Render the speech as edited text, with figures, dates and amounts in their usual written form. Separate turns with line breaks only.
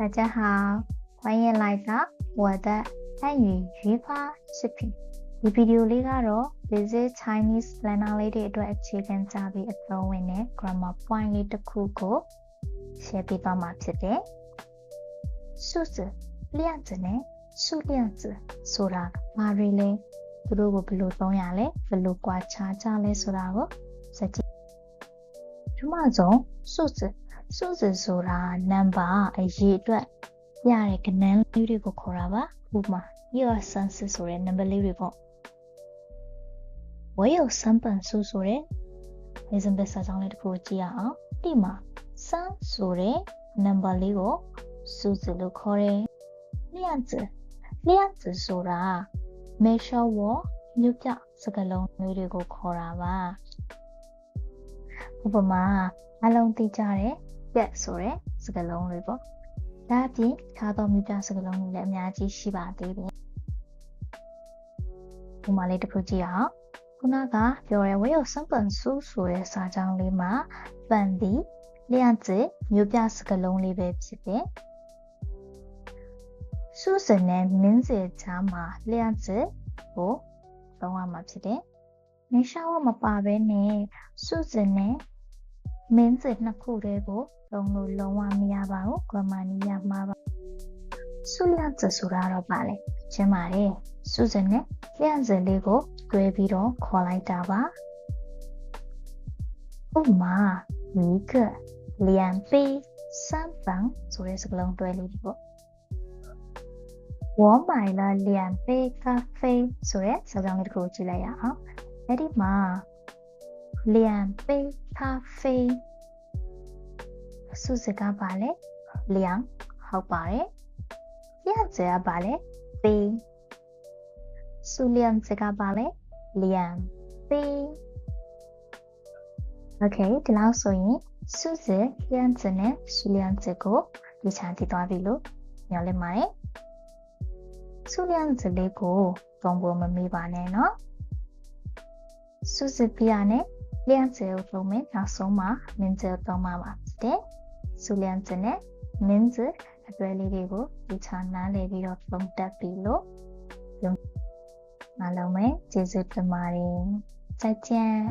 大家好，欢迎来到我的汉语语法视频。ဒီဗီဒီယိုလေးကတော့ Basic Chinese Learner လေးတွေအတွက်အခြေခံကြပြီးအသုံးဝင်တဲ့ grammar point လေးတစ်ခုကို share ပေးသွားမှာဖြစ်တယ်။数字、量子နဲ့数量子ဆိုတာဘာတွေလဲ။သူတို့ကိုဘယ်လိုသုံးရလဲ။ဘယ်လိုကွာခြားကြလဲဆိုတာကိုစကြည့်။ပထမဆုံး数字ဆိုတာ number အရေးအတွက်ရတဲ့ကဏ္ဍလေးတွေကိုခေါ်တာပါ။ဥပမာ1、2、3、4ဆိုတဲ့ number လေးတွေပေါ့။我有3本书ဆိုတဲ့ example စာကြောင်းလေးတစ်ခုကြည့်ရအောင်။ဒီမှာ3ဆိုတဲ့ number လေးကို数字လို့ခေါ်တယ်။量子ဆိုတာ measure ဝမြို့ပြစကားလုံးလေးတွေကိုခေါ်တာပါ။ဥပမာအလုံးသိကြတဲ့ပြက်ဆိုတဲ့စကားလုံးတွေပေါ့။ဒါအပြင်ခါတော့မြို့ပြစကားလုံးတွေလည်းအများကြီးရှိပါသေးတယ်။ဒီမှာလေးတစ်ခုကြည့်အောင်။ခုနကပြောရဲ我有3本书ဆိုတဲ့စာကြောင်းလေးမှာ本ဒီ量子မြို့ပြစကားလုံးလေးပဲဖြစ်တယ်။数字နဲ့名字ကြားမှာ量子ကိုသုံးရမှာဖြစ်တယ်။မေရှာဝမပါဘဲနဲ့数字နဲ့名字နှစ်ခုတည်းကိုသုံးလို့လုံးဝမရပါဘူး။ grammar နည်းရမှာပါ။数量子ဆိုတာတော့ပါလေ။ရှင်းပါတယ်။数字နဲ့量子လေးကိုတွဲပြီးတော့ခေါ်လိုက်တာပါ။ဥပမာ一个2杯3本ဆိုတဲ့စကားလုံးတွဲလေးဒီပေါ့我买了2杯咖啡ဆိုတဲ့စကားလုံးလေးတစ်ခုကြည့်လိုက်ရအောင်။အဲ့ဒီမှာ2杯咖啡数字ကပါလေ2ဟုတ်ပါတယ်။量子ကပါလေ杯数量子ကပါလေ2杯 Okay ဒီလောက်ဆိုရင်数字、量子နဲ့数量子ကိုဒီချာသိသွားပြီလို့ညွှန်လိုက်ပါတယ်။数量子လေးကိုသုံးဖို့မမေ့ပါနဲ့နော်။数字ပြနဲ့量子ကိုသုံးမယ်နောက်ဆုံးမှာ名字ကိုသုံးမှာပါဖြစ်တယ်။数量子နဲ့名字အတွဲလေးတွေကိုဒီချာနားလည်ပြီးတော့သုံးတတ်ပြီလို့အားလုံးပဲကျေးဇူးတင်ပါတယ်။再见。